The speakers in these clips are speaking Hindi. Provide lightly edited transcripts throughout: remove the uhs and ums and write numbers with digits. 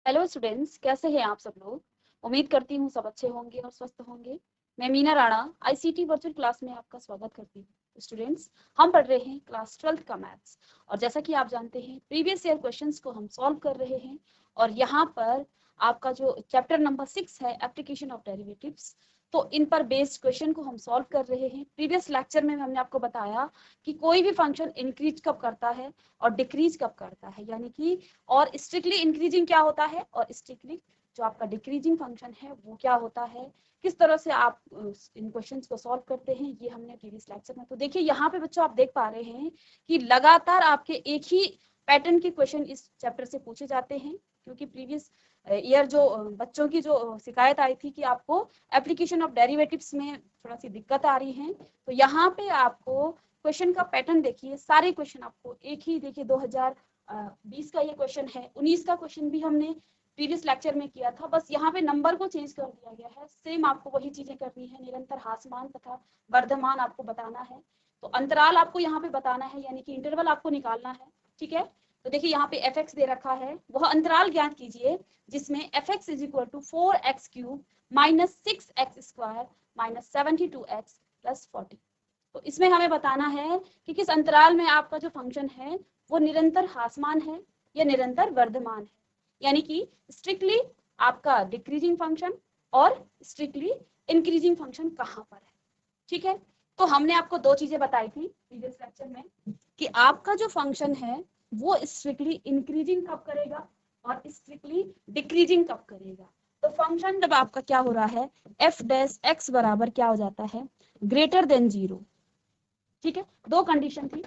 हेलो स्टूडेंट्स, कैसे हैं आप सब लोग। उम्मीद करती हूँ सब अच्छे होंगे और स्वस्थ होंगे। मैं Meena Rana ICT virtual class में आपका स्वागत करती हूँ। स्टूडेंट्स, हम पढ़ रहे हैं क्लास 12th का मैथ्स और जैसा कि आप जानते हैं प्रीवियस ईयर क्वेश्चंस को हम सॉल्व कर रहे हैं। और यहाँ पर आपका जो चैप्टर नंबर 6 है एप्लीकेशन ऑफ डेरिवेटिव्स, तो इन पर बेस्ड क्वेश्चन को हम सॉल्व कर रहे हैं। प्रीवियस लेक्चर में हमने आपको बताया कि कोई भी फंक्शन इंक्रीज कब करता है और डिक्रीज कब करता है, यानी कि और स्ट्रिक्टली इंक्रीजिंग क्या होता है और स्ट्रिक्टली जो आपका डिक्रीजिंग फंक्शन है वो क्या होता है, किस तरह से आप इन क्वेश्चंस को सॉल्व करते हैं, ये हमने प्रीवियस लेक्चर में। तो देखिए यहाँ पे बच्चों आप देख पा रहे हैं कि लगातार आपके एक ही पैटर्न के क्वेश्चन इस चैप्टर से पूछे जाते हैं, क्योंकि प्रीवियस ईयर जो बच्चों की जो शिकायत आई थी कि आपको एप्लीकेशन ऑफ डेरिवेटिव्स में थोड़ा सी दिक्कत आ रही है, तो यहाँ पे आपको क्वेश्चन का पैटर्न देखिए, सारे क्वेश्चन आपको एक ही देखिए 2020 का ये क्वेश्चन है, 19 का क्वेश्चन भी हमने प्रीवियस लेक्चर में किया था, बस यहाँ पे नंबर को चेंज कर दिया गया है। सेम आपको वही चीजें करनी है, निरंतर ह्रासमान तथा वर्धमान आपको बताना है। तो अंतराल आपको यहाँ पे बताना है, यानी कि इंटरवल आपको निकालना है। ठीक है, तो देखिए यहाँ पे एफ एक्स दे रखा है, वह अंतराल ज्ञात कीजिए जिसमें f x is equal to 4x³ minus 6x² minus 72x plus 40। तो इसमें हमें बताना है कि किस अंतराल में आपका जो फंक्शन है वो निरंतर ह्रासमान है या निरंतर वर्धमान है, यानी कि स्ट्रिक्टली आपका डिक्रीजिंग फंक्शन और स्ट्रिक्टली इंक्रीजिंग फंक्शन कहाँ पर है। ठीक है, तो हमने आपको दो चीजें बताई थी प्रीवियस लेक्चर में कि आपका जो फंक्शन है वो स्ट्रिक्टली इंक्रीजिंग कब करेगा और स्ट्रिक्टली डिक्रीजिंग कब करेगा। तो फंक्शन जब आपका क्या हो रहा है एफ डैश एक्स बराबर क्या हो जाता है, ग्रेटर देन 0। ठीक है, दो कंडीशन थी,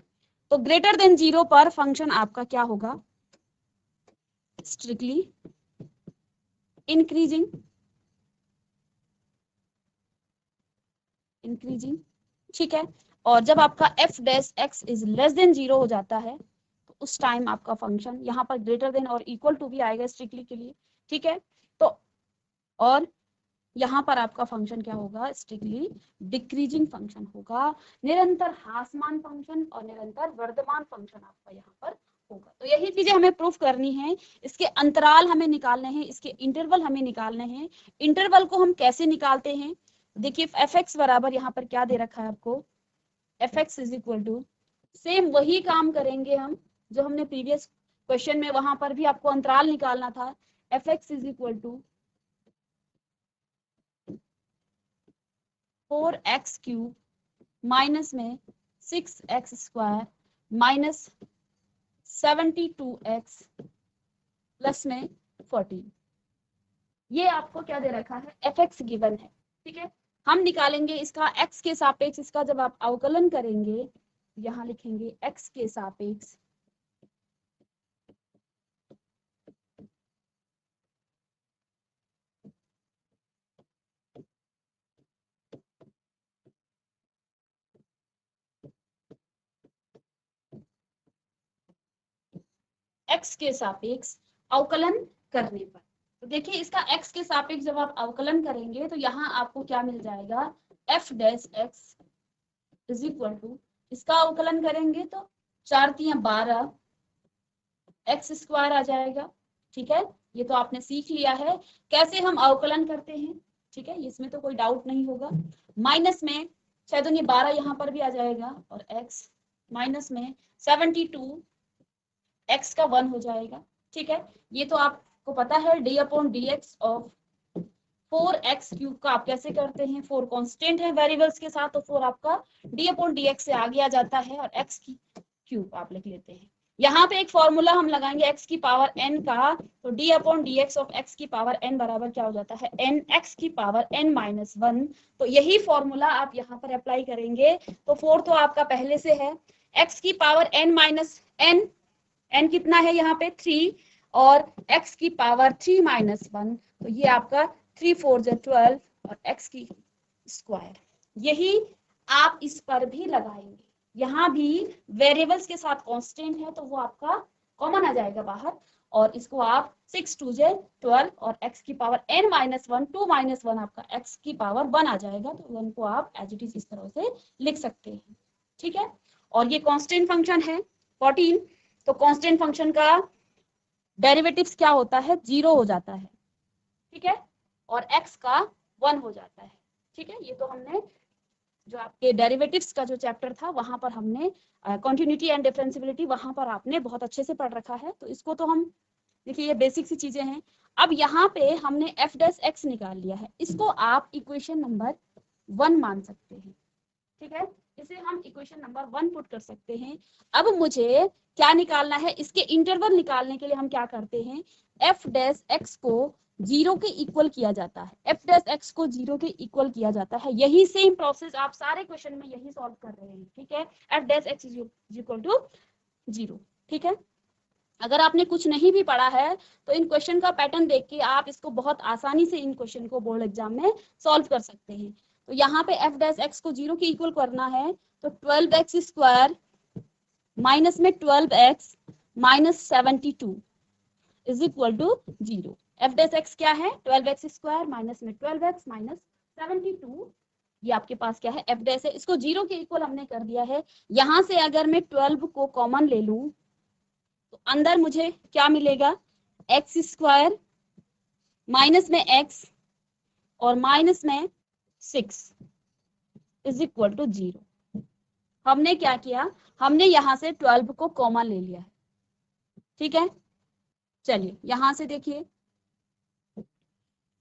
तो ग्रेटर देन 0 पर फंक्शन आपका क्या होगा, स्ट्रिक्टली इंक्रीजिंग इंक्रीजिंग। ठीक है, और जब आपका F dash x is less than 0 हो जाता है तो उस टाइम आपका फंक्शन यहाँ पर ग्रेटर देन और इक्वल टू भी आएगा स्ट्रिक्टली के लिए। ठीक है, तो और यहाँ पर आपका फंक्शन क्या होगा, स्ट्रिक्टली डिक्रीजिंग फंक्शन होगा, निरंतर ह्रासमान फंक्शन और निरंतर वर्धमान फंक्शन आपका यहाँ पर होगा। तो यही चीजें हमें प्रूफ करनी है, इसके अंतराल हमें निकालने हैं, इसके इंटरवल हमें निकालने हैं। इंटरवल को हम कैसे निकालते हैं, देखिए एफ एक्स बराबर यहाँ पर क्या दे रखा है आपको, f x is equal to, same वही काम करेंगे हम जो हमने प्रीवियस क्वेश्चन में, वहां पर भी आपको अंतराल निकालना था। F x is equal to 4x³ minus में 6x² माइनस 72x प्लस में 14। ये आपको क्या दे रखा है, एफ एक्स गिवन है। ठीक है, हम निकालेंगे इसका x के सापेक्ष, इसका जब आप अवकलन करेंगे यहाँ लिखेंगे x के सापेक्ष x के सापेक्ष अवकलन करने पर। तो देखिए इसका x के सापेक्ष जब आप अवकलन करेंगे तो यहाँ आपको क्या मिल जाएगा, f dash x is equal to, इसका अवकलन करेंगे तो 4 तियां 12 x² आ जाएगा। ठीक है, ये तो आपने सीख लिया है कैसे हम अवकलन करते हैं। ठीक है, इसमें तो कोई डाउट नहीं होगा। माइनस में 6 दूनी 12 यहाँ पर भी आ जाएगा और x माइनस में 72 x का 1 हो जाएगा। ठीक है, ये तो आपको पता है D upon D x of 4x³ का आप कैसे करते हैं, 4 कांस्टेंट है वेरिएबल्स के साथ, तो 4 आपका डी अपॉन डी एक्स से आगे आ जाता है और x की क्यूब आप लिख लेते हैं। यहाँ पे एक फॉर्मूला हम लगाएंगे x की पावर n का, तो d upon D x of x की पावर n बराबर क्या हो जाता है, n x की पावर n माइनस 1। तो यही फॉर्मूला आप यहाँ पर अप्लाई करेंगे, तो 4 तो आपका पहले से है, x की पावर n माइनस n कितना है यहाँ पे 3 और x की पावर 3 माइनस 1, तो ये आपका 3 4 12 और x की स्क्वायर। यही आप इस पर भी लगाएंगे, यहाँ भी वेरिएबल्स के साथ कांस्टेंट है तो वो आपका कॉमन आ जाएगा बाहर, और इसको आप 6 2 12 और x की पावर n माइनस 1 2 माइनस 1 आपका x की पावर 1 आ जाएगा, तो 1 को आप एज इट इज इस तरह से लिख सकते हैं। ठीक है, और ये कांस्टेंट फंक्शन है 14, तो कांस्टेंट फंक्शन का डेरिवेटिव्स क्या होता है, 0 हो जाता है, ठीक है, और x का 1 हो जाता है, ठीक है। ये तो हमने जो आपके डेरिवेटिव्स का जो चैप्टर था वहां पर हमने कॉन्टिन्यूटी एंड डिफरेंशिएबिलिटी वहां पर आपने बहुत अच्छे से पढ़ रखा है, तो इसको तो हम देखिए ये बेसिक सी चीजें हैं। अब यहाँ पे हमने f डैश x निकाल लिया है, इसको आप इक्वेशन नंबर 1 मान सकते हैं, ठीक है, इसे हम इक्वेशन नंबर 1 पुट कर सकते हैं। अब मुझे क्या निकालना है, इसके इंटरवल निकालने के लिए हम क्या करते हैं, f डैश x को 0 के इक्वल किया जाता है, f डैश x को 0 के इक्वल किया जाता है। यही सेम प्रोसेस आप सारे क्वेश्चन में यही सॉल्व कर रहे हैं, ठीक है, f dash x is equal to 0, ठीक है। अगर आपने कुछ नहीं भी पढ़ा है तो इन क्वेश्चन का पैटर्न देख के आप इसको बहुत आसानी से इन क्वेश्चन को बोर्ड एग्जाम में सॉल्व कर सकते हैं। तो यहाँ पे f डैश x को 0 के इक्वल करना है, तो 12x स्क्वायर माइनस में 12x minus 72 is equal to 0। f dash x क्या है, 12x स्क्वायर माइनस में 12x माइनस 72, ये आपके पास क्या है f डैश है, इसको 0 के इक्वल हमने कर दिया है। यहाँ से अगर मैं 12 को कॉमन ले लूं तो अंदर मुझे क्या मिलेगा, एक्स स्क्वायर माइनस में x और माइनस में 6 इज इक्वल टू 0। हमने क्या किया, हमने यहां से 12 को कॉमन ले लिया है, ठीक है। चलिए यहां से देखिए,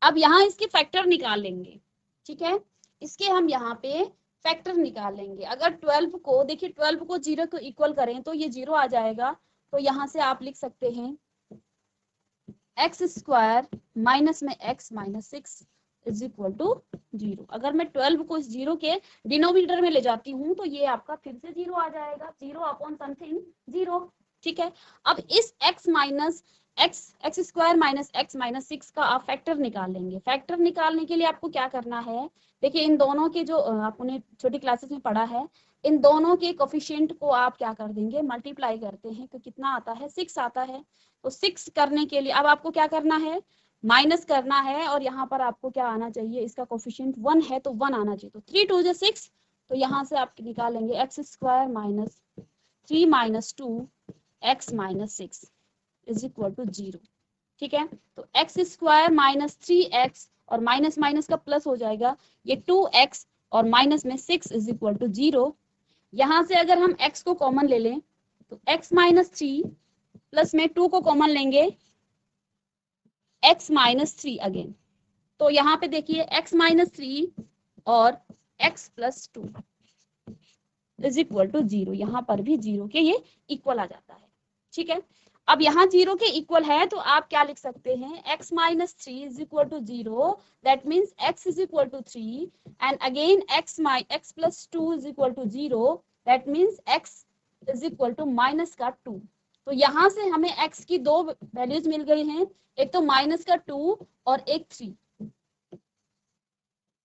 अब यहां इसके फैक्टर निकाल लेंगे, ठीक है, इसके हम यहाँ पे फैक्टर निकाल लेंगे। अगर 12 को देखिए 12 को 0 को इक्वल करें तो ये 0 आ जाएगा, तो यहाँ से आप लिख सकते हैं एक्स स्क्वायर माइनस में x minus 6 is equal to 0। अगर मैं 12 को इस 0 के डिनोमिनेटर में ले जाती हूँ तो ये आपका फिर से 0 आ जाएगा, 0 अपॉन समथिंग 0, ठीक है। अब इस x minus x square minus x minus 6 का आप फैक्टर निकाल लेंगे। फैक्टर निकालने के लिए आपको क्या करना है, देखिए इन दोनों के जो आपने छोटी क्लासेस में पढ़ा है, इन दोनों के कोफिशिएंट को आप क्या कर देंगे, मल्टीप्लाई करते हैं, तो कितना आता है, 6 आता है। तो 6 करने के लिए अब आपको क्या करना है, माइनस करना है, और यहाँ पर आपको क्या आना चाहिए, इसका कोफिशिएंट 1 है तो 1 आना चाहिए, तो 3 2 6, तो यहाँ से आप निकालेंगे x square minus 3 minus 2 x minus 6 is equal to 0, ठीक है। तो एक्स स्क्वायर माइनस 3x और माइनस माइनस का प्लस हो जाएगा, ये 2x और माइनस में 6 इज इक्वल टू 0। यहाँ से अगर हम x को कॉमन ले लें तो x माइनस 3 प्लस में 2 को कॉमन लेंगे, x माइनस 3 अगेन, तो यहाँ पे देखिए x माइनस 3 और x plus 2 is equal to 0, यहाँ पर भी 0 के ये इक्वल आ जाता है, ठीक है। अब यहाँ 0 के इक्वल है तो आप क्या लिख सकते हैं, x minus 3 is equal to 0, that means x is equal to 3, and again x plus 2 is equal to 0, that means x is equal to minus का 2। तो यहाँ से हमें x की दो वैल्यूज मिल गई हैं, एक तो माइनस का 2 और एक 3,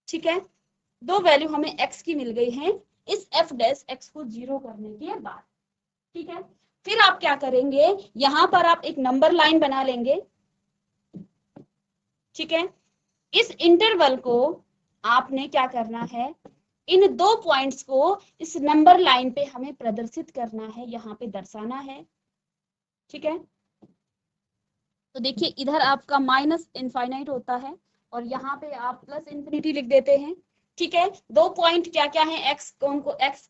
ठीक है, दो वैल्यू हमें x की मिल गई हैं इस f डैश x को 0 करने के बाद, ठीक है। फिर आप क्या करेंगे, यहां पर आप एक नंबर लाइन बना लेंगे, ठीक है। इस इंटरवल को आपने क्या करना है, इन दो पॉइंट्स को इस नंबर लाइन पे हमें प्रदर्शित करना है, यहाँ पे दर्शाना है, ठीक है। तो देखिए इधर आपका माइनस इनफाइनाइट होता है और यहाँ पे आप प्लस इंफिनिटी लिख देते हैं, ठीक है। दो पॉइंट क्या क्या है, एक्स कौन को, एक्स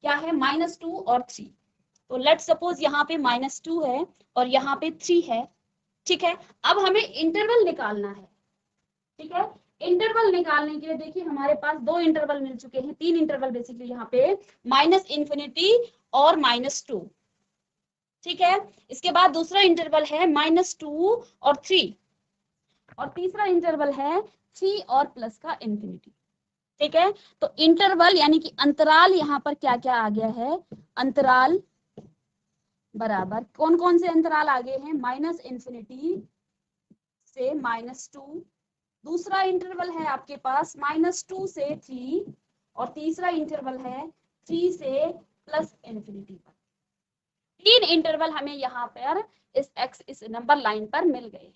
क्या है, -2 और 3, तो लेट सपोज यहाँ पे -2 है और यहाँ पे 3 है, ठीक है। अब हमें इंटरवल निकालना है, ठीक है। इंटरवल निकालने के लिए देखिए हमारे पास दो इंटरवल मिल चुके हैं, तीन इंटरवल बेसिकली यहाँ पे, -∞ और -2, ठीक है। इसके बाद दूसरा इंटरवल है -2 और 3, और तीसरा इंटरवल है 3 और प्लस का इंफिनिटी, ठीक है। तो इंटरवल यानी कि अंतराल यहाँ पर क्या क्या आ गया है, अंतराल बराबर कौन कौन से अंतराल आगे हैं, -∞ से -2, दूसरा इंटरवल है आपके पास -2 से 3, और तीसरा इंटरवल है 3 से प्लस इंफिनिटी पर। तीन इंटरवल हमें यहाँ पर इस नंबर लाइन पर मिल गए।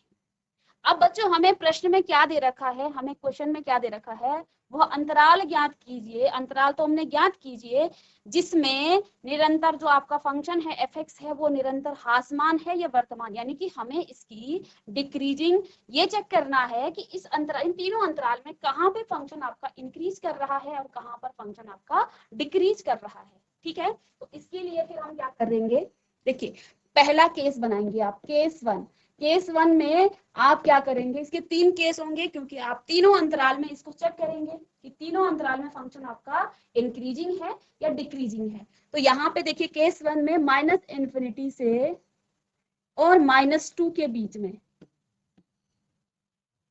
अब बच्चों हमें प्रश्न में क्या दे रखा है, हमें क्वेश्चन में क्या दे रखा है, वह अंतराल ज्ञात कीजिए, अंतराल तो हमने ज्ञात कीजिए जिसमें निरंतर जो आपका फंक्शन है एफ है वो निरंतर ह्रासमान है या वर्तमान, यानी कि हमें इसकी डिक्रीजिंग ये चेक करना है कि इस अंतराल, इन तीनों अंतराल में कहाँ पे फंक्शन आपका इंक्रीज कर रहा है और कहाँ पर फंक्शन आपका डिक्रीज कर रहा है। ठीक है, तो इसके लिए फिर हम क्या करेंगे, देखिए पहला केस बनाएंगे आप, केस वन। केस वन में आप क्या करेंगे, इसके 3 केस होंगे क्योंकि आप तीनों अंतराल में इसको चेक करेंगे कि तीनों अंतराल में फंक्शन आपका इंक्रीजिंग है या डिक्रीजिंग है। तो यहाँ पे देखिए केस वन में -∞ से और -2 के बीच में,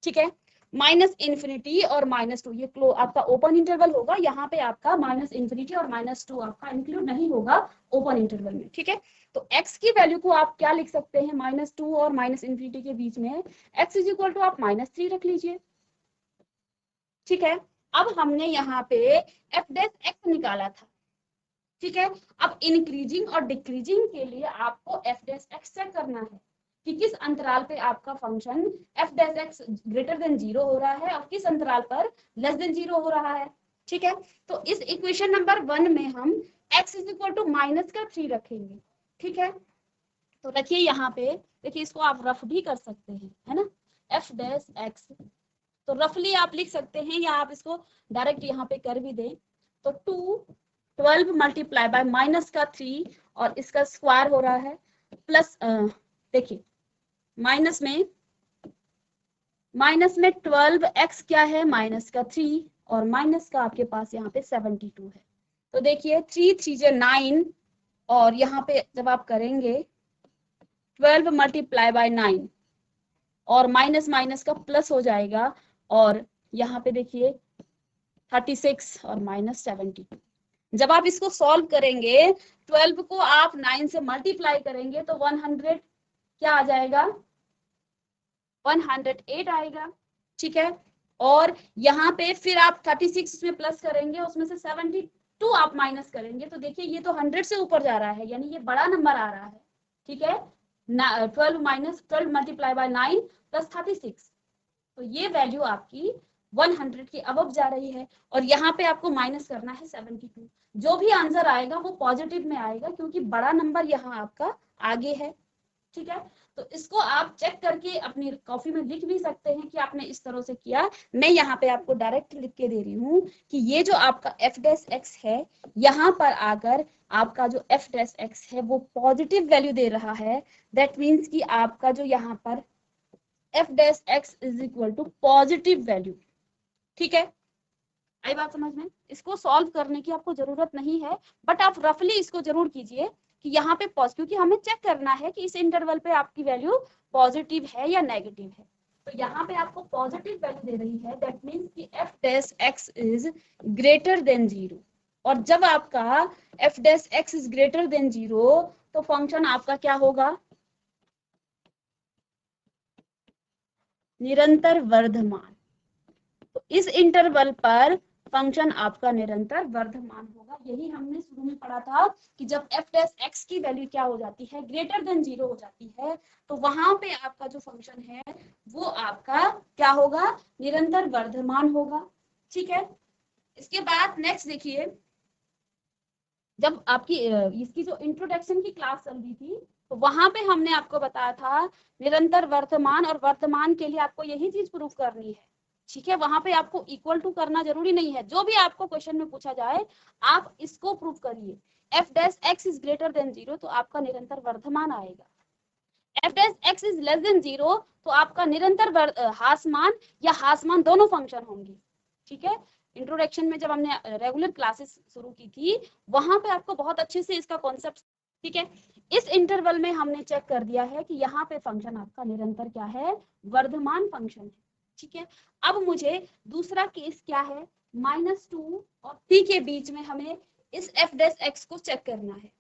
ठीक है, -∞ और -2 ये आपका ओपन इंटरवल होगा, यहाँ पे आपका -∞ और -2 आपका इंक्लूड नहीं होगा ओपन इंटरवल में। ठीक है, तो x की वैल्यू को आप क्या लिख सकते हैं, -2 और -∞ के बीच में x इज इक्वल टू आप -3 रख लीजिए। ठीक है, अब हमने यहाँ पे f' निकाला था। ठीक है, अब इंक्रीजिंग और डिक्रीजिंग के लिए आपको f' चेक करना है कि किस अंतराल पे आपका फंक्शन f' ग्रेटर देन 0 हो रहा है और किस अंतराल पर लेस देन 0 हो रहा है। ठीक है, तो इस इक्वेशन नंबर 1 में हम x इज इक्वल टू -3 रखेंगे। ठीक है, तो रखिए यहाँ पे, देखिए इसको आप रफ भी कर सकते हैं, है ना, f', तो रफली आप लिख सकते हैं या आप इसको डायरेक्ट यहाँ पे कर भी दें। तो 12 मल्टीप्लाई बाय -3 और इसका स्क्वायर हो रहा है प्लस, देखिए माइनस में 12x क्या है -3 और माइनस का आपके पास यहाँ पे 72 है। तो देखिए 3 3 9 और यहाँ पे जब आप करेंगे 12 मल्टीप्लाई बाय 9 और माइनस माइनस का प्लस हो जाएगा और यहाँ पे देखिए 36 और -72। जब आप इसको सॉल्व करेंगे 12 को आप 9 से मल्टीप्लाई करेंगे तो 100 क्या आ जाएगा, 108 आएगा। ठीक है, और यहाँ पे फिर आप 36 में प्लस करेंगे, उसमें से 72 आप माइनस करेंगे तो देखिए ये तो 100 से ऊपर जा रहा है, यानी ये बड़ा नंबर आ रहा है। ठीक है, 12 मल्टीप्लाई बाय 9 प्लस 36, तो ये वैल्यू आपकी 100 के अबव जा रही है और यहाँ पे आपको माइनस करना है 72। जो भी आंसर आएगा वो पॉजिटिव में आएगा क्योंकि बड़ा नंबर यहाँ आपका आगे है। ठीक है, तो इसको आप चेक करके अपनी कॉपी में लिख भी सकते हैं कि आपने इस तरह से किया। मैं यहाँ पे आपको डायरेक्ट लिख के दे रही हूँ कि ये जो आपका f' है, यहाँ पर आकर आपका जो f' है वो पॉजिटिव वैल्यू दे रहा है। दैट मीन्स कि आपका जो यहाँ पर f' is equal to positive value. ठीक है, आई बात समझ में, इसको सॉल्व करने की आपको जरूरत नहीं है, बट आप रफली इसको जरूर कीजिए कि यहाँ पे क्योंकि हमें चेक करना है कि इस इंटरवल पे आपकी वैल्यू पॉजिटिव है या नेगेटिव है। तो यहाँ पे आपको पॉजिटिव वैल्यू दे रही है, दैट मीन्स कि f' इज ग्रेटर देन 0 और जब आपका f' इज ग्रेटर देन 0 तो फंक्शन आपका क्या होगा, निरंतर वर्धमान। तो इस इंटरवल पर फंक्शन आपका निरंतर वर्धमान होगा। यही हमने शुरू में पढ़ा था कि जब f' की वैल्यू क्या हो जाती है, ग्रेटर देन 0 हो जाती है, तो वहां पे आपका जो फंक्शन है वो आपका क्या होगा, निरंतर वर्धमान होगा। ठीक है, इसके बाद नेक्स्ट देखिए, जब आपकी इसकी जो इंट्रोडक्शन की क्लास चल रही थी तो वहां पे हमने आपको बताया था निरंतर वर्तमान और वर्तमान के लिए आपको यही चीज प्रूफ करनी है। ठीक है, वहां पे आपको इक्वल टू करना जरूरी नहीं है, जो भी आपको क्वेश्चन में पूछा जाए आप इसको प्रूफ करिए। f' इज ग्रेटर देन 0 तो आपका निरंतर वर्धमान आएगा, f' इज लेस देन 0 तो आपका निरंतर ह्रासमान या ह्रासमान दोनों फंक्शन होंगे। ठीक है, इंट्रोडक्शन में जब हमने रेगुलर क्लासेस शुरू की थी वहां पे आपको बहुत अच्छे से इसका कॉन्सेप्ट। ठीक है, इस इंटरवल में हमने चेक कर दिया है कि यहाँ पे फंक्शन आपका निरंतर क्या है, वर्धमान फंक्शन है। ठीक है, अब मुझे दूसरा केस क्या है, -2 और 3 के बीच में हमें इस f' को चेक करना है।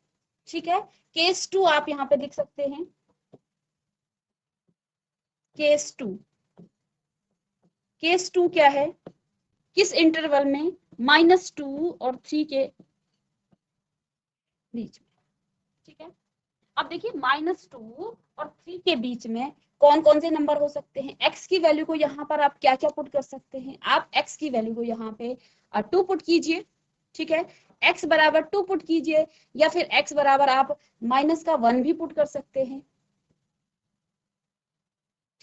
ठीक है, केस 2 आप यहाँ पे लिख सकते हैं, केस 2। केस 2 क्या है, किस इंटरवल में, -2 और 3 के बीच में। ठीक है, अब देखिए -2 और 3 के बीच में कौन कौन से नंबर हो सकते हैं। x की वैल्यू को यहाँ पर आप क्या क्या पुट कर सकते हैं, आप x की वैल्यू को यहाँ पे 2 पुट कीजिए, ठीक है, x बराबर 2 पुट कीजिए, या फिर x बराबर आप माइनस का 1 भी पुट कर सकते हैं,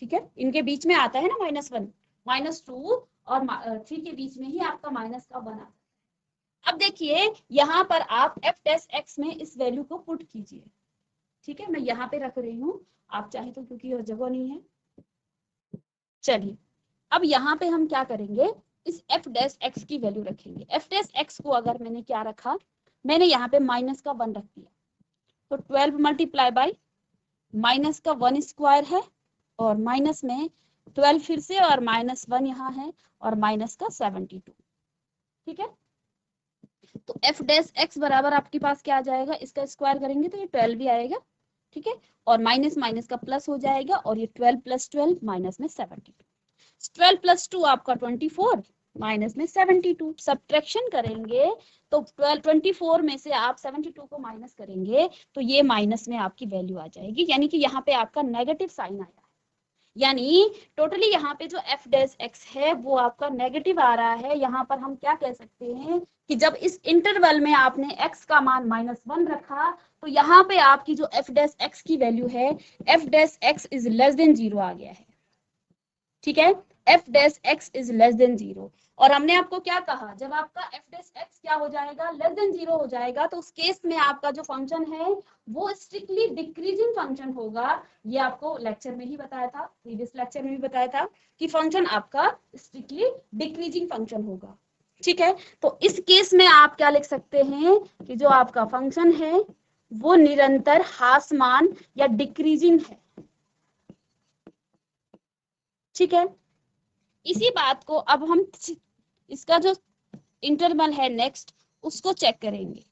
ठीक है, इनके बीच में आता है ना -1, -2 और 3 के बीच में ही आपका माइनस का 1 आता है। अब देखिए यहाँ पर आप एफ डैश एक्स में इस वैल्यू को पुट कीजिए, ठीक है, मैं यहाँ पे रख रही हूँ, आप चाहे तो, क्योंकि यह जगह नहीं है। चलिए अब यहाँ पे हम क्या करेंगे, इस एफ डैश एक्स की वैल्यू रखेंगे। एफ डैश एक्स को अगर मैंने क्या रखा, मैंने यहाँ पे माइनस का 1 रख दिया, तो 12 मल्टीप्लाई बाई माइनस का 1 स्क्वायर है, और माइनस में 12 फिर से, और -1 यहाँ है, और माइनस का 72, ठीक है। तो एफ डैश एक्स बराबर आपके पास क्या आ जाएगा, इसका स्क्वायर करेंगे तो ये 12 भी आएगा, ठीक है, और माइनस माइनस का प्लस हो जाएगा, और ये 12 + 12 माइनस में 72, 12 + 2 आपका 24, माइनस में 72, सब्ट्रैक्शन करेंगे तो 12 24 में से आप 72 को माइनस करेंगे तो ये माइनस में आपकी वैल्यू आ जाएगी, यानी कि यहाँ पे आपका नेगेटिव साइन आया है, यानी टोटली यहाँ पे जो एफ डैश एक्स है वो आपका नेगेटिव आ रहा है। यहाँ पर हम क्या कह सकते हैं कि जब इस इंटरवल में आपने x का मान -1 रखा, तो यहाँ पे आपकी जो एफ डैश एक्स की वैल्यू है, F dash x is less than 0 आ गया है, ठीक है, F dash x is less than 0। और हमने आपको क्या कहा, जब आपका एफ डैश एक्स क्या हो जाएगा, लेस देन 0 हो जाएगा, तो उस केस में आपका जो फंक्शन है वो स्ट्रिक्टली डिक्रीजिंग फंक्शन होगा। ये आपको लेक्चर में ही बताया था, प्रीवियस लेक्चर में भी बताया था कि फंक्शन आपका स्ट्रिक्टली डिक्रीजिंग फंक्शन होगा, ठीक है। तो इस केस में आप क्या लिख सकते हैं कि जो आपका फंक्शन है वो निरंतर ह्रासमान या डिक्रीजिंग है, ठीक है। इसी बात को अब हम इसका जो इंटरवल है नेक्स्ट उसको चेक करेंगे,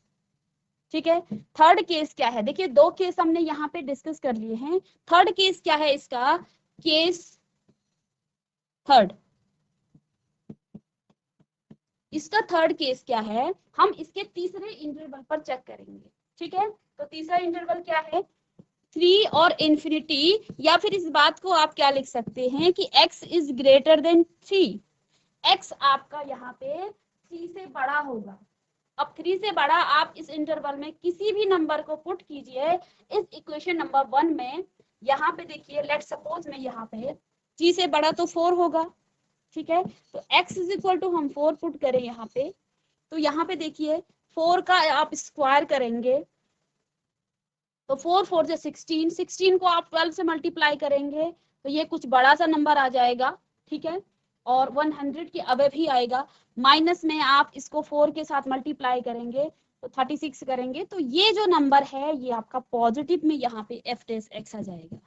ठीक है। थर्ड केस क्या है, देखिए 2 केस हमने यहाँ पे डिस्कस कर लिए हैं, थर्ड केस क्या है इसका, केस थर्ड, इसका थर्ड केस क्या है, हम इसके तीसरे इंटरवल पर चेक करेंगे, ठीक है। तो तीसरा इंटरवल क्या है, 3 और इंफिनिटी, या फिर इस बात को आप क्या लिख सकते हैं कि x is greater than 3, x आपका यहाँ पे 3 से बड़ा होगा। अब 3 से बड़ा आप इस इंटरवल में किसी भी नंबर को पुट कीजिए इस इक्वेशन नंबर 1 में। यहाँ पे देखिए, लेट सपोज में यहाँ पे 3 से बड़ा तो 4 होगा, ठीक है, तो x इज इक्वल टू हम 4 पुट करें यहाँ पे, तो यहाँ पे देखिए 4 का आप स्क्वायर करेंगे तो 4 4 से 16, 16 को आप 12 से मल्टीप्लाई करेंगे तो ये कुछ बड़ा सा नंबर आ जाएगा, ठीक है, और 100 के अबव ही आएगा। माइनस में आप इसको 4 के साथ मल्टीप्लाई करेंगे तो 36 करेंगे, तो ये जो नंबर है ये आपका पॉजिटिव में यहाँ पे एफ डैश एक्स आ जाएगा,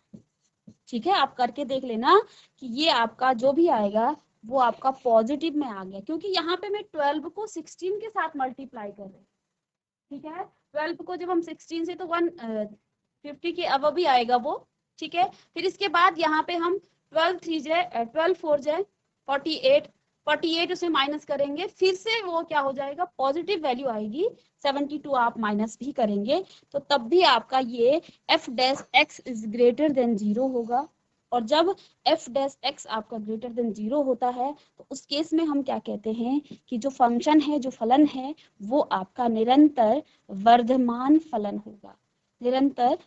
ठीक है। आप करके देख लेना कि ये आपका जो भी आएगा वो आपका पॉजिटिव में आ गया, क्योंकि यहाँ पे मैं 12 को 16 के साथ मल्टीप्लाई कर रही हूँ, ठीक है। 12 को जब हम 16 से, तो 150 के अब भी आएगा वो, ठीक है। फिर इसके बाद यहाँ पे हम 12 3 जाए 12 4 जाए 48, 48 उसे माइनस करेंगे, फिर से वो क्या हो जाएगा, पॉजिटिव वैल्यू आएगी, 72 आप माइनस भी करेंगे तो तब भी आपका ये F dash x is greater than 0 होगा। और जब एफ डैश एक्स आपका ग्रेटर देन 0 होता है तो उस केस में हम क्या कहते हैं कि जो फंक्शन है, जो फलन है, वो आपका निरंतर वर्धमान फलन होगा, निरंतर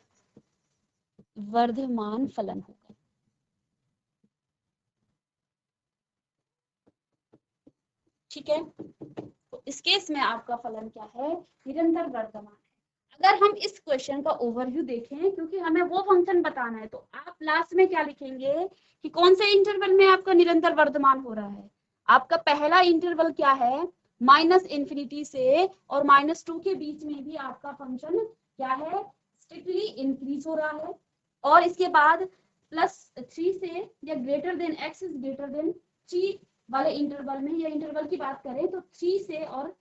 वर्धमान फलन होगा, ठीक है। तो इस केस में आपका फलन क्या है, निरंतर वर्धमान है। अगर हम इस क्वेश्चन का ओवरव्यू देखें, क्योंकि हमें वो फंक्शन बताना है, तो आप लास्ट में क्या लिखेंगे कि कौन से इंटरवल में आपका निरंतर वर्धमान हो रहा है। आपका पहला इंटरवल क्या है, -∞ से और -2 के बीच में भी आपका फंक्शन क्या है, स्ट्रिक्टली इंक्रीज हो रहा है। और इसके बाद +3 से या greater than x is greater than 3 वाले इंटरवल में, या इंटरवल की बात करें तो 3 से और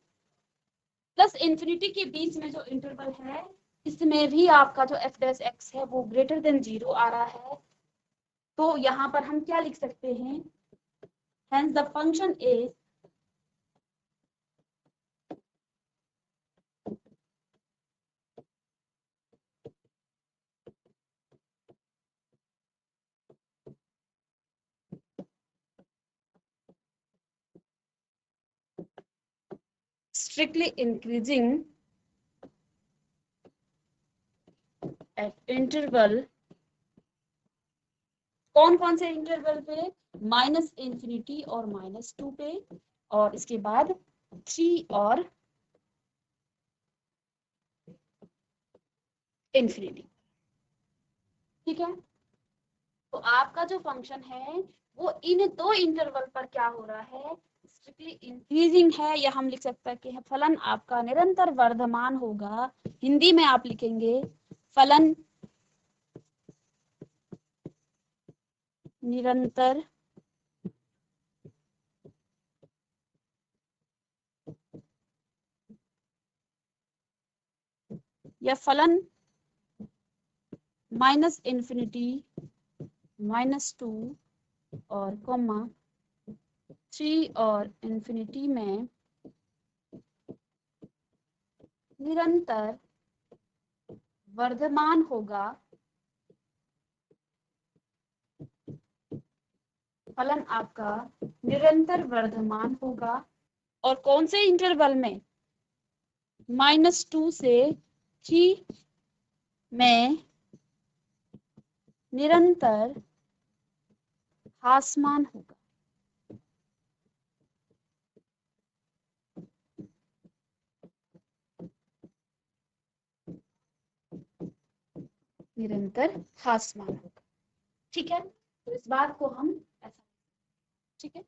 +∞ के बीच में जो इंटरवल है, इसमें भी आपका जो एफ डैश एक्स है वो ग्रेटर देन 0 आ रहा है। तो यहाँ पर हम क्या लिख सकते हैं, hence the function is strictly increasing at interval, कौन कौन से इंटरवल पे, -∞ और -2 पे, और इसके बाद 3 और ∞। ठीक है, तो आपका जो फंक्शन है वो इन दो इंटरवल पर क्या हो रहा है, स्ट्रिक्टली इंक्रीजिंग है, या हम लिख सकते हैं कि फलन आपका निरंतर वर्धमान होगा। हिंदी में आप लिखेंगे फलन निरंतर या फलन -∞, -2 और कॉमा 3 और ∞ में निरंतर वर्धमान होगा। फलन आपका निरंतर वर्धमान होगा, और कौन से इंटरवल में, -2 से 3 में निरंतर ह्रासमान होगा। निरंतर ह्रासमान होगा। ठीक है, तो इस बात को हम ऐसा, ठीक है।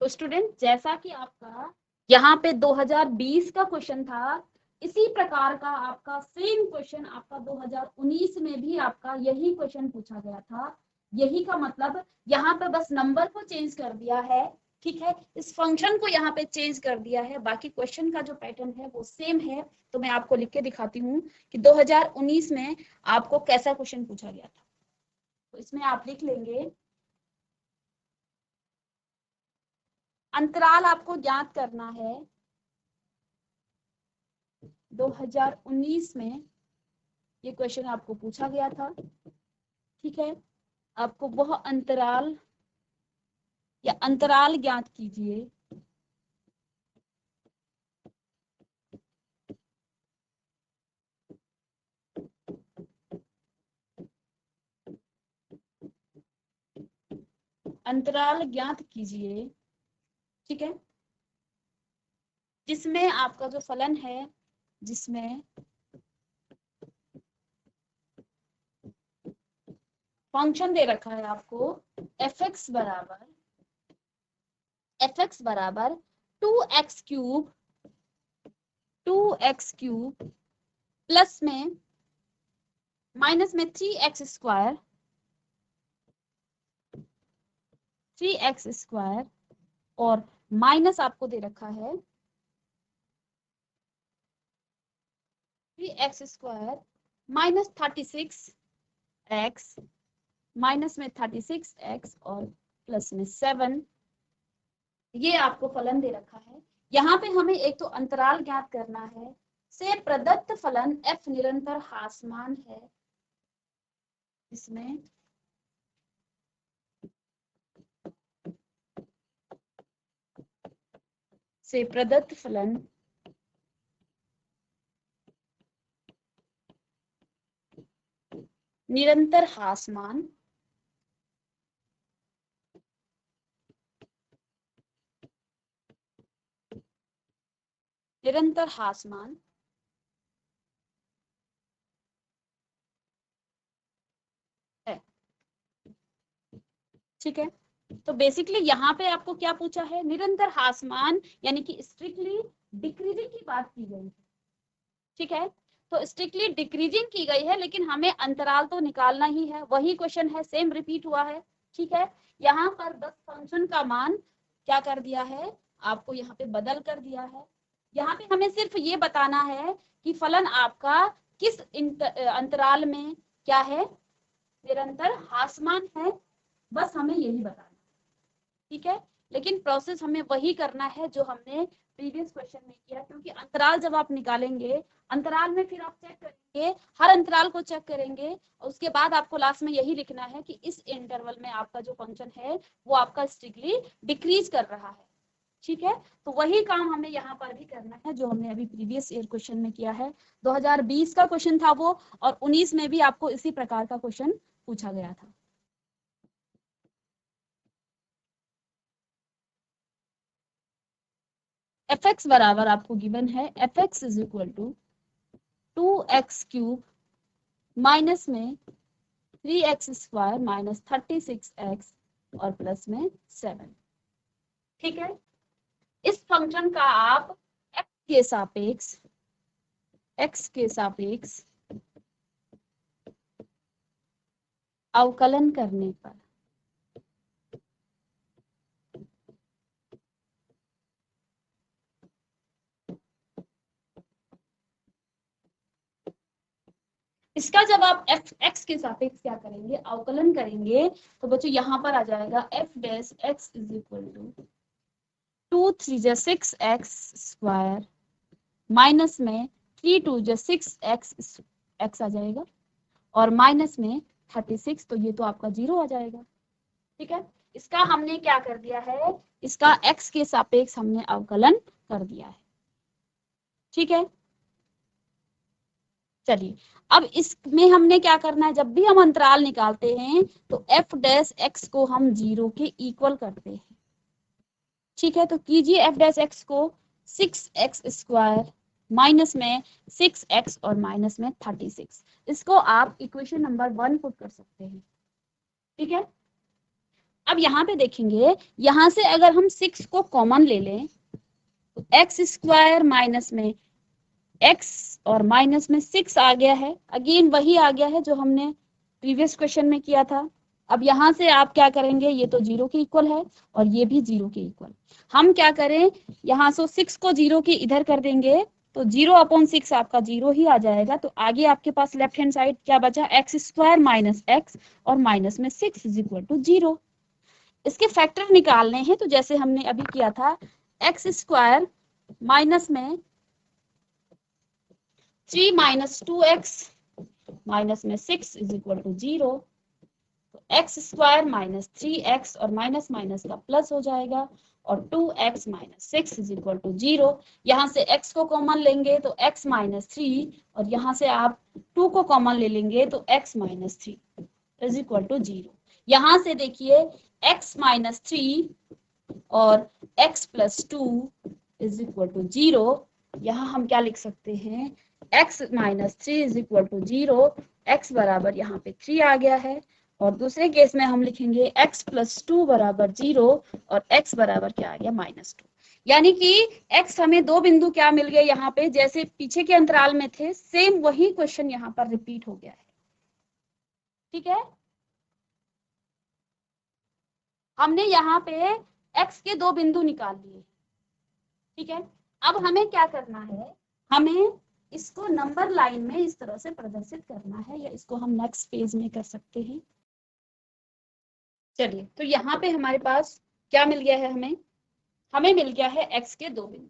तो स्टूडेंट, जैसा कि आपका यहाँ पे 2020 का क्वेश्चन था, इसी प्रकार का आपका सेम क्वेश्चन आपका 2019 में भी आपका यही क्वेश्चन पूछा गया था। यही का मतलब यहाँ पे बस नंबर को चेंज कर दिया है, ठीक है, इस फंक्शन को यहाँ पे चेंज कर दिया है, बाकी क्वेश्चन का जो पैटर्न है वो सेम है। तो मैं आपको लिख के दिखाती हूँ कि 2019 में आपको कैसा क्वेश्चन पूछा गया था। तो इसमें आप लिख लेंगे, अंतराल आपको ज्ञात करना है। 2019 में ये क्वेश्चन आपको पूछा गया था, ठीक है। आपको वह अंतराल या अंतराल ज्ञात कीजिए अंतराल ज्ञात कीजिए, ठीक है, जिसमें आपका जो फलन है, जिसमें फंक्शन दे रखा है आपको fx बराबर 2x क्यूब प्लस में माइनस में 3x स्क्वायर और माइनस आपको दे रखा है 3x square minus 36x, minus में 36x और प्लस में 7। ये आपको फलन दे रखा है। यहाँ पे हमें एक तो अंतराल ज्ञात करना है, से प्रदत्त फलन f निरंतर ह्रासमान है, इसमें से प्रदत्त फलन निरंतर ह्रासमान है, ठीक है। तो बेसिकली यहाँ पे आपको क्या पूछा है, निरंतर ह्रासमान यानी कि स्ट्रिक्टली डिक्रीजिंग की बात की गई है, ठीक है। तो स्ट्रिक्टली डिक्रीजिंग की गई है, लेकिन हमें अंतराल तो निकालना ही है, वही क्वेश्चन है, सेम रिपीट हुआ है, ठीक है। यहाँ पर बस फंक्शन का मान क्या कर दिया है, आपको यहाँ पे बदल कर दिया है। यहाँ पे हमें सिर्फ ये बताना है कि फलन आपका किस अंतराल में क्या है, निरंतर ह्रासमान है, बस हमें यही बताना, ठीक है। लेकिन प्रोसेस हमें वही करना है जो हमने प्रीवियस क्वेश्चन में किया, क्योंकि अंतराल जब आप निकालेंगे, अंतराल में फिर आप चेक करेंगे, हर अंतराल को चेक करेंगे, और उसके बाद आपको लास्ट में यही लिखना है कि इस इंटरवल में आपका जो फंक्शन है वो आपका स्ट्रिक्टली डिक्रीज कर रहा है, ठीक है, तो वही काम हमें यहाँ पर भी करना है जो हमने अभी प्रीवियस ईयर क्वेश्चन में किया है। 2020 का क्वेश्चन था वो, और 19 में भी आपको इसी प्रकार का क्वेश्चन पूछा गया था। एफ एक्स बराबर आपको गिवन है f x is equal to 2x³ minus में 3x² माइनस 36x और प्लस में 7। ठीक है, इस फंक्शन का आप x के सापेक्ष अवकलन करने पर इसका जब आप x के सापेक्ष क्या करेंगे, अवकलन करेंगे, तो बच्चों यहाँ पर आ जाएगा f dash x is equal to 2 3 6x² minus में 3 2 6x आ जाएगा और माइनस में 36, तो ये तो आपका 0 आ जाएगा। ठीक है, इसका हमने क्या कर दिया है, इसका x के सापेक्ष हमने अवकलन कर दिया है। ठीक है, चलिए अब इसमें हमने क्या करना है, जब भी हम अंतराल निकालते हैं तो f डैश x को हम 0 के इक्वल करते हैं। ठीक है, तो कीजिए f डैश x को 6x² माइनस में 6x और माइनस में 36, इसको आप इक्वेशन नंबर 1 पुट कर सकते हैं। ठीक है, अब यहाँ पे देखेंगे, यहाँ से अगर हम 6 को कॉमन ले लें तो x² माइनस में x और माइनस में 6 आ गया है, अगेन वही आ गया है जो हमने प्रीवियस क्वेश्चन में किया था। अब यहाँ से आप क्या करेंगे, ये तो 0 के इक्वल है और ये भी 0 के इक्वल। हम क्या करें, यहाँ से 6 को 0 के इधर कर देंगे तो 0/6 आपका 0 ही आ जाएगा। तो आगे आपके पास लेफ्ट हैंड साइड क्या बचा, x² माइनस x और माइनस में 6 इज इक्वल टू 0। इसके फैक्टर निकालने हैं, तो जैसे हमने अभी किया था, x² माइनस में 3 माइनस 2x माइनस में 6 इज इक्वल टू 0। तो x² माइनस 3x और माइनस माइनस का प्लस हो जाएगा और 2x minus 6 is equal to 0। यहाँ से x को कॉमन लेंगे तो x माइनस 3 और यहाँ से आप 2 को कॉमन ले लेंगे तो x minus 3 is equal to 0। यहाँ से देखिए x माइनस 3 और x plus 2 is equal to 0। यहाँ हम क्या लिख सकते हैं, x minus 3 is equal to 0, x बराबर यहाँ पे 3 आ गया है। और दूसरे केस में हम लिखेंगे x प्लस 2 बराबर 0 और x बराबर क्या आ गया, -2। यानी कि x हमें दो बिंदु क्या मिल गए, यहाँ पे जैसे पीछे के अंतराल में थे, सेम वही क्वेश्चन यहाँ पर रिपीट हो गया है। ठीक है, हमने यहाँ पे x के दो बिंदु निकाल लिए। ठीक है, अब हमें क्या करना है, हमें इसको नंबर लाइन में इस तरह से प्रदर्शित करना है, या इसको हम नेक्स्ट पेज में कर सकते हैं। चलिए, तो यहाँ पे हमारे पास क्या मिल गया है, हमें मिल गया है x के दो बिंदु।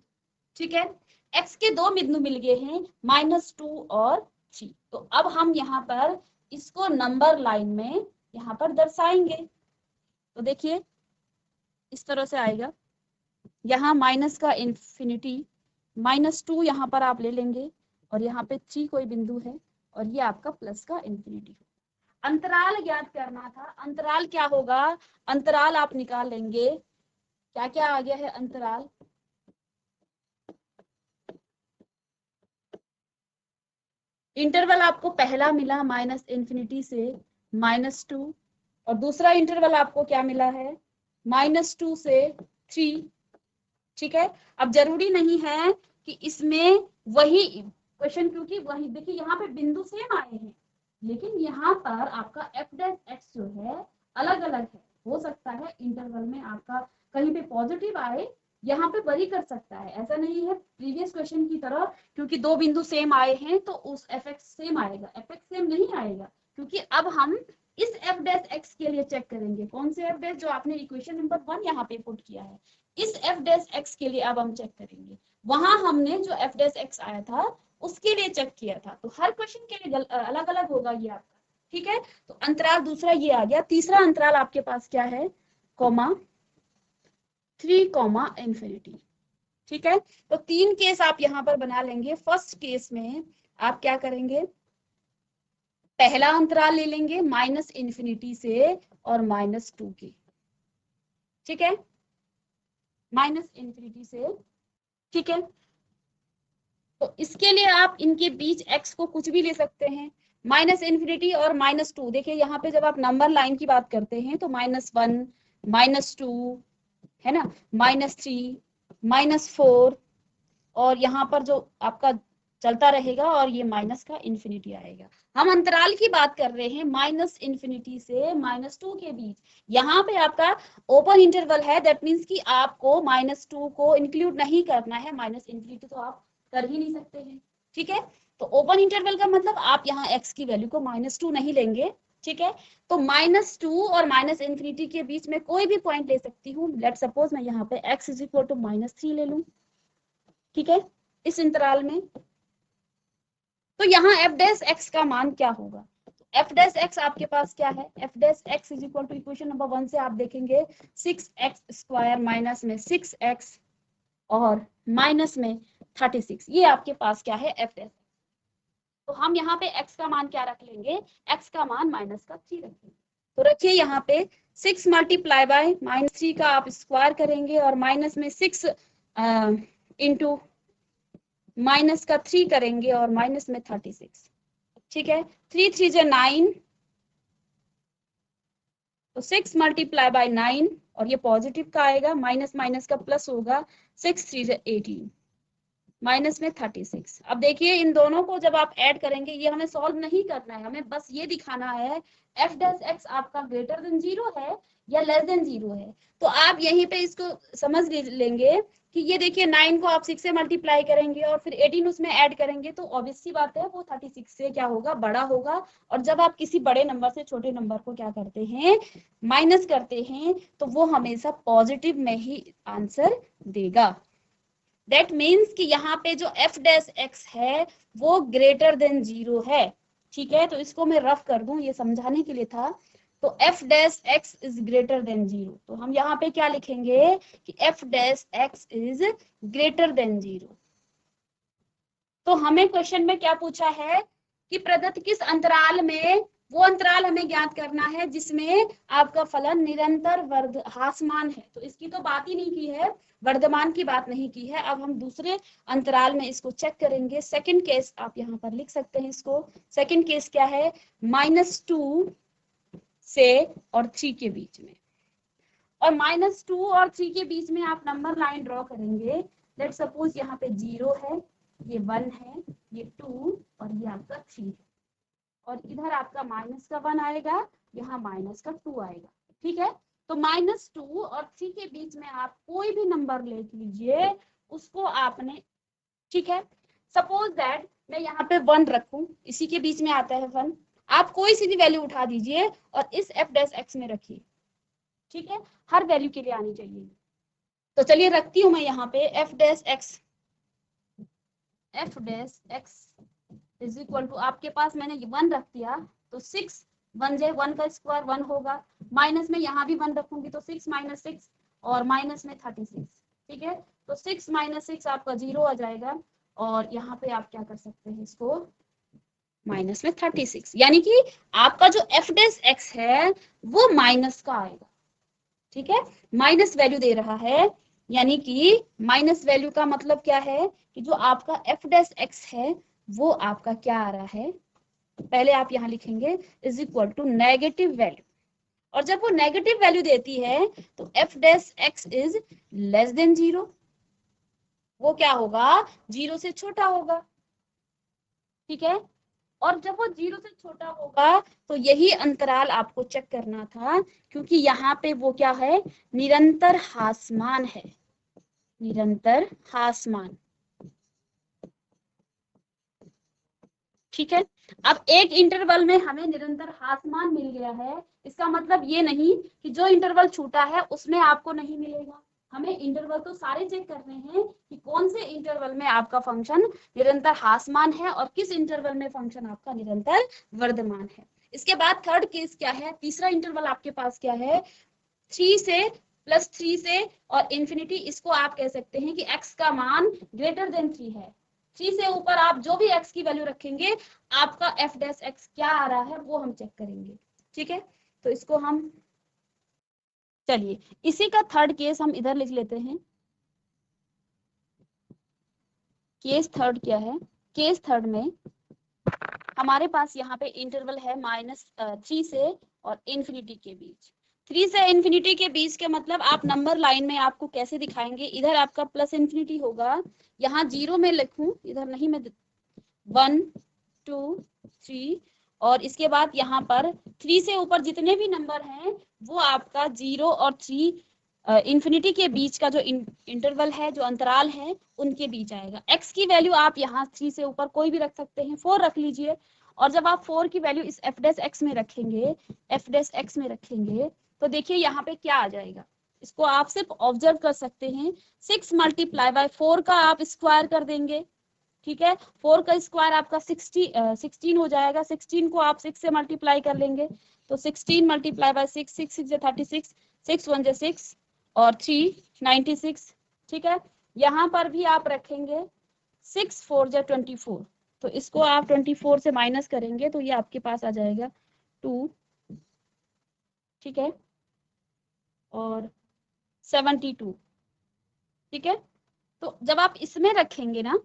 ठीक है, x के दो बिंदु मिल गए हैं -2 और 3। तो अब हम यहाँ पर इसको नंबर लाइन में यहाँ पर दर्शाएंगे। तो देखिए इस तरह से आएगा, यहाँ माइनस का इन्फिनिटी -2 यहाँ पर आप ले लेंगे और यहाँ पे 3 कोई बिंदु है और ये आपका प्लस का इन्फिनिटी। अंतराल ज्ञात करना था, अंतराल क्या होगा, अंतराल आप निकाल लेंगे, क्या क्या आ गया है अंतराल, इंटरवल आपको पहला मिला -इन्फिनिटी से -2 और दूसरा इंटरवल आपको क्या मिला है, -2 से 3। ठीक है, अब जरूरी नहीं है कि इसमें वही क्वेश्चन, क्योंकि वही देखिए यहाँ पे बिंदु सेम आए हैं, लेकिन यहाँ पर आपका f डैश x जो है अलग अलग है। हो सकता है इंटरवल में आपका कहीं पे पॉजिटिव आए, यहाँ पे वरी कर सकता है, ऐसा नहीं है प्रीवियस क्वेश्चन की तरह, क्योंकि दो बिंदु सेम आए हैं तो उस fx सेम आएगा, fx सेम नहीं आएगा। क्योंकि अब हम इस f डैश x के लिए चेक करेंगे, कौन से f डैश, जो आपने इक्वेशन नंबर 1 यहाँ पे पुट किया है, इस f डैश x के लिए अब हम चेक करेंगे। वहां हमने जो f डैश x आया था उसके लिए चेक किया था, तो हर क्वेश्चन के लिए अलग अलग होगा ये आपका। ठीक है, तो अंतराल दूसरा ये आ गया। तीसरा अंतराल आपके पास क्या है, कॉमा 3, ठीक है। तो 3 केस आप यहाँ पर बना लेंगे। फर्स्ट केस में आप क्या करेंगे, पहला अंतराल ले लेंगे -∞ से और -2 के, ठीक है, -∞ से, ठीक है। तो इसके लिए आप इनके बीच x को कुछ भी ले सकते हैं, -∞ और -2। देखिए यहाँ पे जब आप नंबर लाइन की बात करते हैं तो -1, -2 है ना, -3, -4 और यहाँ पर जो आपका चलता रहेगा और ये माइनस का इन्फिनिटी आएगा। हम अंतराल की बात कर रहे हैं -∞ से -2 के बीच। यहाँ पे आपका ओपन इंटरवल है, दैट मीन्स कि आपको -2 को इंक्लूड नहीं करना है, -∞ तो आप कर ही नहीं सकते हैं, ठीक है। तो ओपन इंटरवल का मतलब आप यहाँ x की वैल्यू को -2 नहीं लेंगे, ठीक है। तो -2 और -∞ के बीच में कोई भी पॉइंट ले सकती हूँ। लेट सपोज मैं यहाँ पे x = -3 ले लूं, ठीक है, इस इंतराल में। तो यहाँ f' का मान क्या होगा, f' आपके पास क्या है, f' इक्वेशन नंबर 1 से आप देखेंगे 6x² माइनस में 6x और माइनस में 36, ये आपके पास क्या है f'। तो हम यहाँ पे x का मान क्या रख लेंगे, x का मान -3 रखेंगे। तो रखिए यहाँ पे 6 मल्टीप्लाई बाय -3 का आप स्क्वायर करेंगे और माइनस में 6 इंटू -3 करेंगे और माइनस में 36, ठीक है। 3 3 × 9, तो 6 मल्टीप्लाई बाय 9 और ये पॉजिटिव का आएगा, माइनस माइनस का प्लस होगा, 6 3 × 18 माइनस में 36। अब देखिए इन दोनों को जब आप ऐड करेंगे, ये हमें सॉल्व नहीं करना है, हमें बस ये दिखाना है f' आपका ग्रेटर देन 0 है या लेस देन 0 है। तो आप यहीं पे इसको समझ लेंगे कि ये देखिए 9 को आप 6 से मल्टीप्लाई करेंगे और फिर 18 उसमें ऐड करेंगे, तो ऑब्वियस सी बात है वो 36 से क्या होगा, बड़ा होगा। और जब आप किसी बड़े नंबर से छोटे नंबर को क्या करते हैं, माइनस करते हैं, तो वो हमेशा पॉजिटिव में ही आंसर देगा। That means कि यहाँ पे जो f' है वो ग्रेटर देन 0 है, ठीक है। तो इसको मैं रफ कर दूं, ये समझाने के लिए था। तो f' इज ग्रेटर देन 0, तो हम यहाँ पे क्या लिखेंगे कि f' इज ग्रेटर देन 0। तो हमें क्वेश्चन में क्या पूछा है कि प्रदत्त किस अंतराल में, वो अंतराल हमें ज्ञात करना है जिसमें आपका फलन निरंतर ह्रासमान है। तो इसकी तो बात ही नहीं की है, वर्धमान की बात नहीं की है। अब हम दूसरे अंतराल में इसको चेक करेंगे। सेकंड केस आप यहाँ पर लिख सकते हैं इसको। सेकंड केस क्या है, -2 से और 3 के बीच में, और -2 और 3 के बीच में आप नंबर लाइन ड्रॉ करेंगे। लेट सपोज यहाँ पे 0 है, ये 1 है, ये 2 और ये आपका 3 है, और इधर आपका -1 आएगा, यहाँ -2 आएगा, ठीक है। तो -2 और 3 के बीच में आप कोई भी नंबर ले लीजिए, उसको आपने, ठीक है, सपोज दैट मैं यहाँ पे 1 रखूं, इसी के बीच में आता है 1, आप कोई सी भी वैल्यू उठा दीजिए और इस f' में रखिए, ठीक है, हर वैल्यू के लिए आनी चाहिए। तो चलिए रखती हूं मैं यहाँ पे f' इज इक्वल टू, आपके पास मैंने 1 रख दिया, तो 6 1 × 1 का स्क्वायर 1 होगा, माइनस में यहाँ भी 1 रखूंगी तो 6 - 6 और माइनस में 36, ठीक है। तो 6 - 6 आपका 0 आ जाएगा, और यहाँ पे आप क्या कर सकते हैं, इसको माइनस में 36, यानी कि आपका जो f' है वो माइनस का आएगा, ठीक है, माइनस वैल्यू दे रहा है। यानी कि माइनस वैल्यू का मतलब क्या है कि जो आपका f' है वो आपका क्या आ रहा है, पहले आप यहाँ लिखेंगे is equal to negative value, और जब वो नेगेटिव वैल्यू देती है तो f' इज लेस देन 0, वो क्या होगा, 0 से छोटा होगा, ठीक है। और जब वो 0 से छोटा होगा तो यही अंतराल आपको चेक करना था, क्योंकि यहाँ पे वो क्या है, निरंतर ह्रासमान है, निरंतर ह्रासमान, ठीक है। अब एक इंटरवल में हमें निरंतर ह्रासमान मिल गया है, इसका मतलब ये नहीं कि जो इंटरवल छूटा है उसमें आपको नहीं मिलेगा। हमें इंटरवल तो सारे चेक करने हैं कि कौन से इंटरवल में आपका फंक्शन निरंतर ह्रासमान है और किस इंटरवल में फंक्शन आपका निरंतर वर्धमान है। इसके बाद थर्ड केस क्या है, तीसरा इंटरवल आपके पास क्या है, 3 से +3 से और इन्फिनिटी, इसको आप कह सकते हैं कि x का मान ग्रेटर देन 3 है। 3 से ऊपर आप जो भी x की वैल्यू रखेंगे, आपका f डैश x क्या आ रहा है वो हम चेक करेंगे। ठीक है, तो इसको हम, चलिए इसी का थर्ड केस हम इधर लिख लेते हैं। केस थर्ड क्या है? केस थर्ड में हमारे पास यहाँ पे इंटरवल है -3 से और इन्फिनिटी के बीच। 3 से इन्फिनिटी के बीच के मतलब आप नंबर लाइन में आपको कैसे दिखाएंगे, इधर आपका प्लस इन्फिनिटी होगा, यहाँ 0 में लिखूं, इधर नहीं, मैं 1 2 3, और इसके बाद यहाँ पर 3 से ऊपर जितने भी नंबर हैं वो आपका 0 और 3 इन्फिनिटी के बीच का जो इंटरवल है, जो अंतराल है, उनके बीच आएगा। x की वैल्यू आप यहाँ 3 से ऊपर कोई भी रख सकते हैं, 4 रख लीजिए, और जब आप 4 की वैल्यू इस f डैश x में रखेंगे, f डैश x में रखेंगे, तो देखिए यहाँ पे क्या आ जाएगा, इसको आप सिर्फ ऑब्जर्व कर सकते हैं। 6 मल्टीप्लाई बाय 4 का आप स्क्वायर कर देंगे, ठीक है, 4 का स्क्वायर आपका 16 हो जाएगा, 16 को आप 6 से मल्टीप्लाई कर लेंगे, तो 16 मल्टीप्लाई बाय 6, 6 6 36, 6 1 6 और 3 96। ठीक है, यहाँ पर भी आप रखेंगे 6 4 24, तो इसको आप 24 से माइनस करेंगे तो ये आपके पास आ जाएगा 2, ठीक है, और 72। ठीक है, तो जब आप इसमें रखेंगे ना,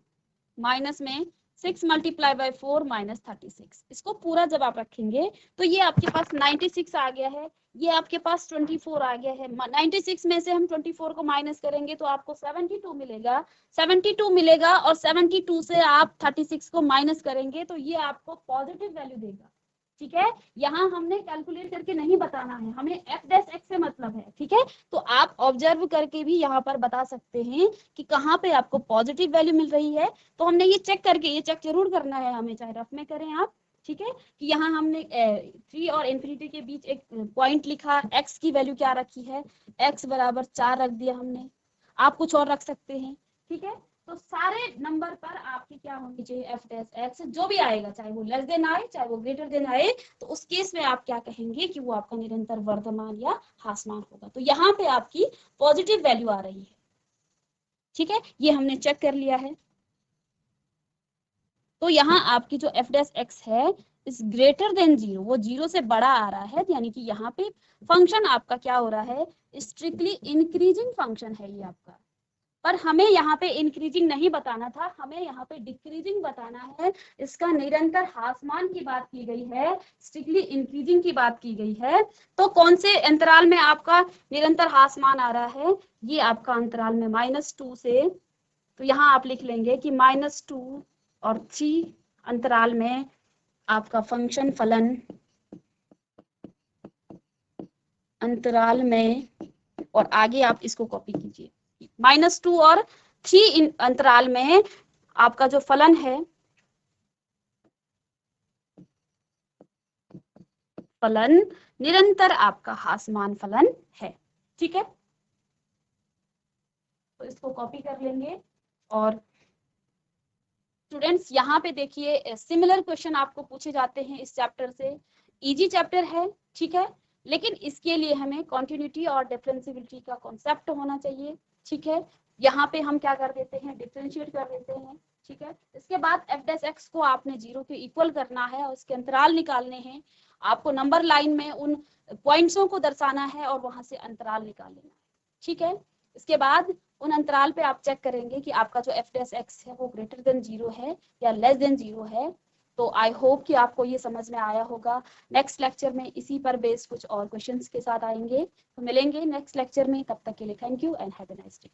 माइनस में 6 मल्टीप्लाई बाय 4 -36, इसको पूरा जब आप रखेंगे तो ये आपके पास 96 आ गया है, ये आपके पास 24 आ गया है। 96 में से हम 24 को माइनस करेंगे तो आपको 72 मिलेगा, 72 मिलेगा, और 72 से आप 36 को माइनस करेंगे तो ये आपको पॉजिटिव वैल्यू देगा। ठीक है, यहाँ हमने कैलकुलेट करके नहीं बताना है, हमें f डैश x से मतलब है। ठीक है, तो आप ऑब्जर्व करके भी यहाँ पर बता सकते हैं कि कहाँ पे आपको पॉजिटिव वैल्यू मिल रही है। तो हमने ये चेक करके, ये चेक जरूर करना है हमें, चाहे रफ में करें आप। ठीक है, कि यहाँ हमने 3 और इन्फिनिटी के बीच एक पॉइंट लिखा, x की वैल्यू क्या रखी है, x बराबर 4 रख दिया हमने, आप कुछ और रख सकते हैं। ठीक है, तो सारे नंबर पर आपकी क्या होनी चाहिए, f डैश x, जो भी आएगा, चाहे वो लेस देन आए चाहे वो ग्रेटर देन आए, तो उस केस में आप क्या कहेंगे कि वो आपका निरंतर वर्धमान या ह्रासमान होगा। तो यहाँ पे आपकी पॉजिटिव वैल्यू आ रही है। ठीक है, ये हमने चेक कर लिया है। तो यहाँ आपकी जो f डैश x है इज ग्रेटर देन 0, वो 0 से बड़ा आ रहा है, यानी कि यहाँ पे फंक्शन आपका क्या हो रहा है, स्ट्रिक्टली इंक्रीजिंग फंक्शन है ये आपका। पर हमें यहाँ पे इंक्रीजिंग नहीं बताना था, हमें यहाँ पे डिक्रीजिंग बताना है। इसका निरंतर ह्रासमान की बात की गई है, स्ट्रिक्टली इंक्रीजिंग की बात की गई है। तो कौन से अंतराल में आपका निरंतर ह्रासमान आ रहा है, ये आपका अंतराल में -2 से, तो यहाँ आप लिख लेंगे कि -2 और 3 अंतराल में आपका फंक्शन फलन अंतराल में, और आगे आप इसको कॉपी कीजिए, -2 और 3 अंतराल में आपका जो फलन है, फलन निरंतर आपका ह्रासमान फलन है। ठीक है, तो इसको कॉपी कर लेंगे। और स्टूडेंट्स यहाँ पे देखिए, सिमिलर क्वेश्चन आपको पूछे जाते हैं इस चैप्टर से, इजी चैप्टर है। ठीक है, लेकिन इसके लिए हमें कॉन्टिन्यूटी और डिफरेंशिएबिलिटी का कॉन्सेप्ट होना चाहिए। ठीक है, यहाँ पे हम क्या कर देते हैं, डिफरेंशिएट कर देते हैं। ठीक है, इसके बाद f डैश x को आपने 0 के इक्वल करना है और उसके अंतराल निकालने हैं। आपको नंबर लाइन में उन पॉइंट्सों को दर्शाना है और वहां से अंतराल निकाल लेना है। ठीक है, इसके बाद उन अंतराल पे आप चेक करेंगे कि आपका जो f डैश x है वो ग्रेटर देन 0 है या लेस देन 0 है। तो आई होप कि आपको ये समझ में आया होगा। नेक्स्ट लेक्चर में इसी पर बेस कुछ और क्वेश्चंस के साथ आएंगे, तो मिलेंगे नेक्स्ट लेक्चर में। तब तक के लिए thank you and have a nice day.